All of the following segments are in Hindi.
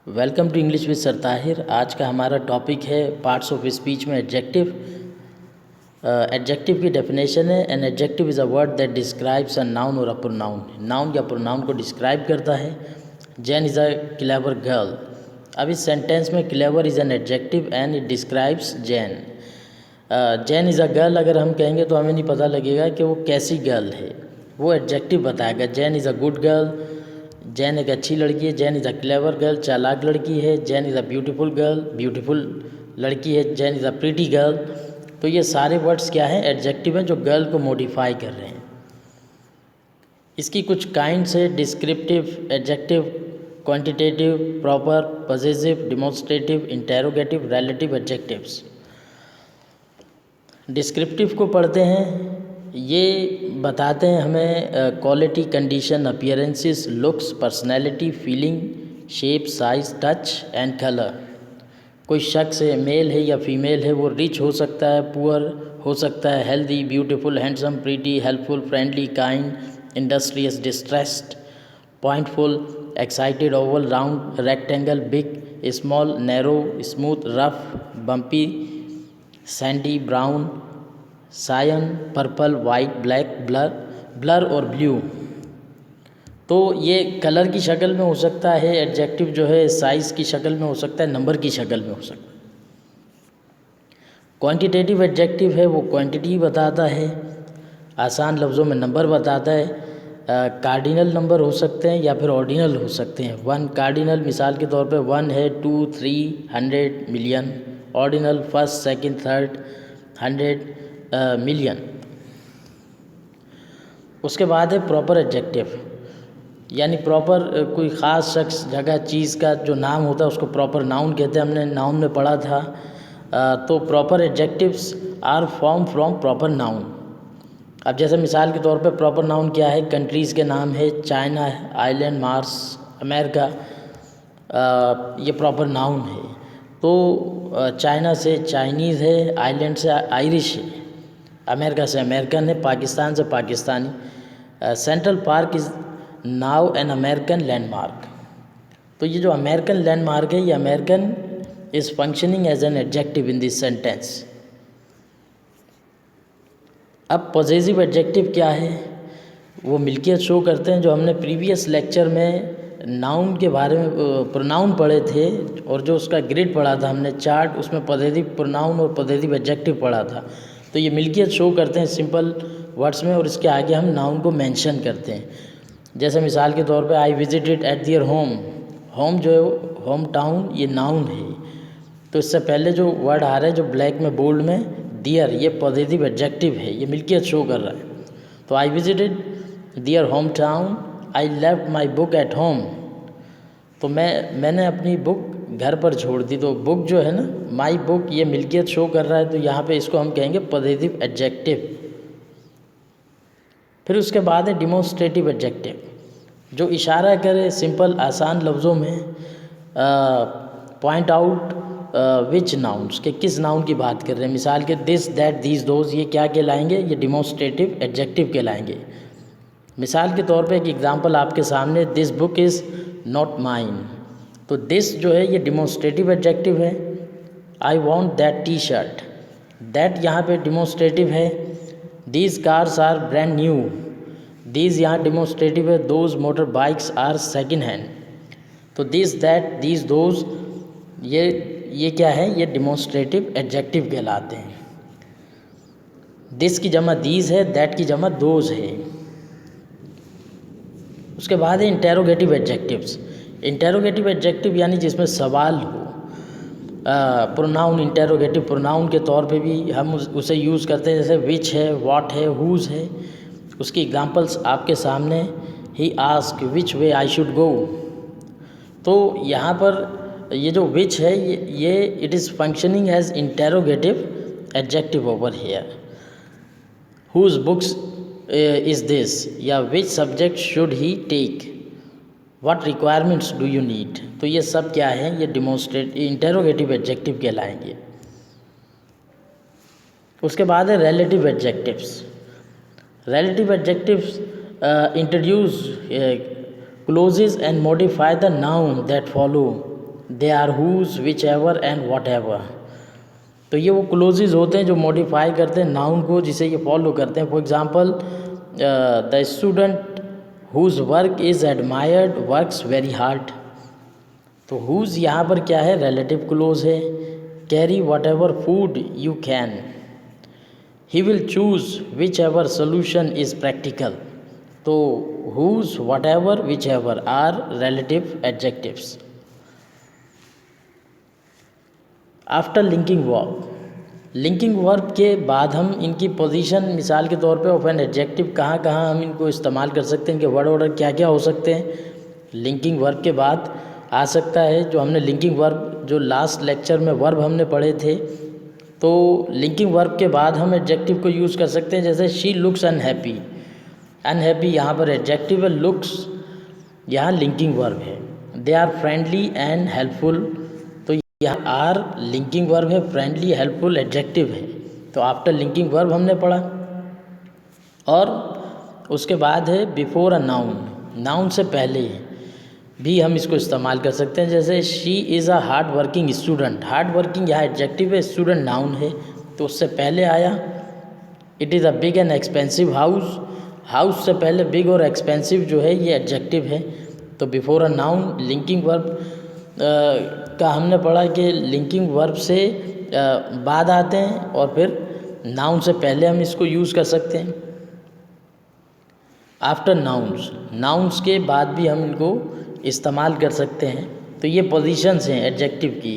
Welcome to English with sir Tahir. आज का हमारा टॉपिक है पार्ट्स ऑफ स्पीच में एडजेक्टिव। एडजेक्टिव की डेफिनेशन है an adjective is a word that describes a noun और अ प्रोनाउन। नाउन या प्रोनाउन को डिस्क्राइब करता है। Jane is a clever girl. अब इस सेंटेंस में clever is an adjective and it describes Jane. Jane is a girl अगर हम कहेंगे तो हमें नहीं पता लगेगा कि वो कैसी गर्ल है, वो एडजेक्टिव बताएगा। Jain is a good girl, Jain एक अच्छी लड़की है। Jane is a clever girl, चालाक लड़की है। Jane is a beautiful girl, beautiful लड़की है। Jane is a pretty girl. तो ये सारे वर्ड्स क्या हैं, एडजेक्टिव हैं जो गर्ल को मॉडिफाई कर रहे हैं। इसकी कुछ काइंड्स है, descriptive adjective, quantitative, proper, possessive, demonstrative, interrogative, relative adjectives. Descriptive को पढ़ते हैं। ये बताते हैं हमें quality, condition, appearances, looks, personality, feeling, shape, size, touch and colour. कोई शख्स है, मेल है या फीमेल है, वो रिच हो सकता है, पुअर हो सकता है, healthy, beautiful, handsome, pretty, helpful, friendly, kind, industrious, distressed, pointful, excited, oval, round, rectangle, big, small, narrow, smooth, rough, bumpy, sandy, brown, cyan, purple, white, black, blur और ब्लू। तो ये कलर की शक्ल में हो सकता है एडजेक्टिव जो है, साइज़ की शक्ल में हो सकता है, नंबर की शक्ल में हो सकता है। क्वांटिटेटिव एडजेक्टिव है, वो क्वांटिटी बताता है, आसान लफ्ज़ों में नंबर बताता है। कार्डिनल नंबर हो सकते हैं या फिर ऑर्डिनल हो सकते हैं। 1 कार्डिनल, मिसाल के तौर पे 1 है, 2, 3, 100, million. Ordinal 1st, 2nd, 3rd, 100, million. उसके बाद है प्रॉपर एडजेक्टिव, यानी प्रॉपर कोई ख़ास शख्स, जगह, चीज़ का जो नाम होता है उसको प्रॉपर नाउन कहते हैं। हमने नाउन में पढ़ा था। तो proper adjectives are form from proper noun. अब जैसे मिसाल के तौर पे प्रॉपर नाउन क्या है, कंट्रीज़ के नाम है, चाइना, आइलैंड, मार्स, अमेरिका, ये प्रॉपर नाउन है। तो चाइना से चाइनीज़ है, आइलैंड से आयरिश है, अमेरिका से अमेरिकन है, पाकिस्तान से Pakistani. Central Park is now an American landmark. तो ये जो अमेरिकन लैंडमार्क है, ये American is functioning as an adjective in this sentence. अब पॉसेसिव एडजेक्टिव क्या है, वो मिल्कियत शो करते हैं। जो हमने प्रीवियस लेक्चर में नाउन के बारे में प्रोनाउन पढ़े थे और जो उसका ग्रिड पढ़ा था हमने, चार्ट, उसमें पॉसेसिव प्रोनाउन और पॉसेसिव एडजेक्टिव पढ़ा था। तो ये मिल्कियत शो करते हैं सिंपल वर्ड्स में, और इसके आगे हम नाउन को मेंशन करते हैं। जैसे मिसाल के तौर पे I visited at their home. Home जो है, होम टाउन, ये नाउन है। तो इससे पहले जो वर्ड आ रहा है, जो ब्लैक में बोल्ड में, दियर, ये पॉसेसिव एडजेक्टिव है, ये मिल्कियत शो कर रहा है। तो I visited their home town, I left my book at home. तो मैंने अपनी बुक घर पर छोड़ दी। तो बुक जो है ना, माई बुक, ये मिल्कियत शो कर रहा है। तो यहाँ पे इसको हम कहेंगे पॉसेसिव एडजेक्टिव। फिर उसके बाद है डिमॉन्स्ट्रेटिव एडजेक्टिव, जो इशारा करे सिंपल आसान लफ्ज़ों में, पॉइंट आउट विच नाउन्स, के किस नाउन की बात कर रहे हैं। मिसाल के दिस, दैट, दीज, दोज, ये क्या कहलाएंगे, ये डिमॉन्स्ट्रेटिव एडजेक्टिव कहलाएंगे। मिसाल के तौर पे एक एग्जांपल आपके सामने, this book is not mine. तो दिस जो है ये डिमॉन्स्ट्रेटिव एडजेक्टिव है। I want that T shirt, that यहाँ पे डिमॉन्स्ट्रेटिव है। These cars are brand new, these यहाँ डिमॉन्स्ट्रेटिव है। Those motor bikes are second hand. तो दिस, दैट, दीज, दोज, ये क्या है, ये डिमॉन्स्ट्रेटिव एडजेक्टिव कहलाते हैं। दिस की जमा दीज है, दैट की जमा दोज है। उसके बाद है इंटेरोगेटिव एडजेक्टिव्स। इंटेरोगेटिव एडजेक्टिव यानी जिसमें सवाल हो। प्रोनाउन, इंटेरोगेटिव प्रोनाउन के तौर पे भी हम उसे यूज़ करते हैं, जैसे विच है, व्हाट है, हुज है। उसकी एग्जांपल्स आपके सामने, he ask which way I should go. तो यहाँ पर ये जो विच है, ये it is functioning as interrogative adjective over here. Whose books is this, या which subject should he take, what requirements do you need. तो ये सब क्या है, ये इंटेरोगेटिव एडजेक्टिव कहलाएंगे। उसके बाद है relative adjectives. Relative adjectives introduce, clauses and modify the noun that follow. They are, whose, whichever and whatever. तो ये वो क्लोजेज होते हैं जो मॉडिफाई करते हैं नाउन को, जिसे ये फॉलो करते हैं। For example, the student whose work is admired works very hard. तो हुज यहाँ पर क्या है, रिलेटिव क्लोज है। Carry what food you can, he will choose which solution is practical. तो whose, what, which are relative adjectives. After linking verb, linking verb के बाद हम इनकी पोजीशन, मिसाल के तौर पे ऑफ एन एडजेक्टिव कहाँ कहाँ हम इनको इस्तेमाल कर सकते हैं, इनके वर्ड ऑर्डर क्या क्या हो सकते हैं। लिंकिंग वर्ब के बाद आ सकता है जो हमने लिंकिंग वर्ब, जो लास्ट लेक्चर में वर्ब हमने पढ़े थे, तो लिंकिंग वर्ब के बाद हम एडजेक्टिव को यूज़ कर सकते हैं। जैसे शी लुक्स अनहैप्पी, अनहैप्पी यहाँ पर एडजेक्टिव है, लुक्स यहाँ लिंकिंग वर्ब है। They are friendly and helpful, तो यहाँ आर लिंकिंग वर्ब है, फ्रेंडली हेल्पफुल एडजेक्टिव है। तो आफ्टर लिंकिंग वर्ब हमने पढ़ा। और उसके बाद है बिफोर अ नाउन, नाउन से पहले भी हम इसको इस्तेमाल कर सकते हैं। जैसे she is a hard working student, hard working यहाँ एडजेक्टिव है, स्टूडेंट नाउन है, तो उससे पहले आया। It is a big and expensive house, house से पहले बिग और एक्सपेंसिव जो है ये एडजेक्टिव है। तो before a noun linking verb का हमने पढ़ा कि लिंकिंग वर्ब से बाद आते हैं और फिर नाउन से पहले हम इसको यूज़ कर सकते हैं। आफ्टर नाउन्स, नाउन्स के बाद भी हम इनको इस्तेमाल कर सकते हैं। तो ये पोजीशंस हैं एडजेक्टिव की।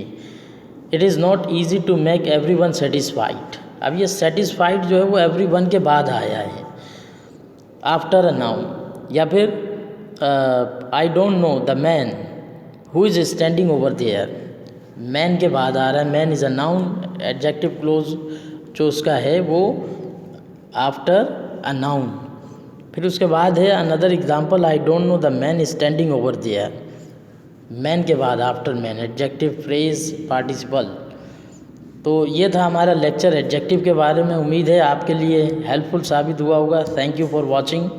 It is not easy to make everyone satisfied, अब ये सेटिस्फाइड जो है वो एवरी वन के बाद आया है आफ्टर अ नाउन। या फिर I don't know the man who is standing over there, man के बाद आ रहा है, man is a noun, adjective clause जो उसका है वो आफ्टर अ नाउन। फिर उसके बाद है another example, I don't know the man standing over there, man के बाद after man adjective phrase participle. तो ये था हमारा लेक्चर एडजेक्टिव के बारे में। उम्मीद है आपके लिए हेल्पफुल साबित हुआ होगा। Thank you for watching.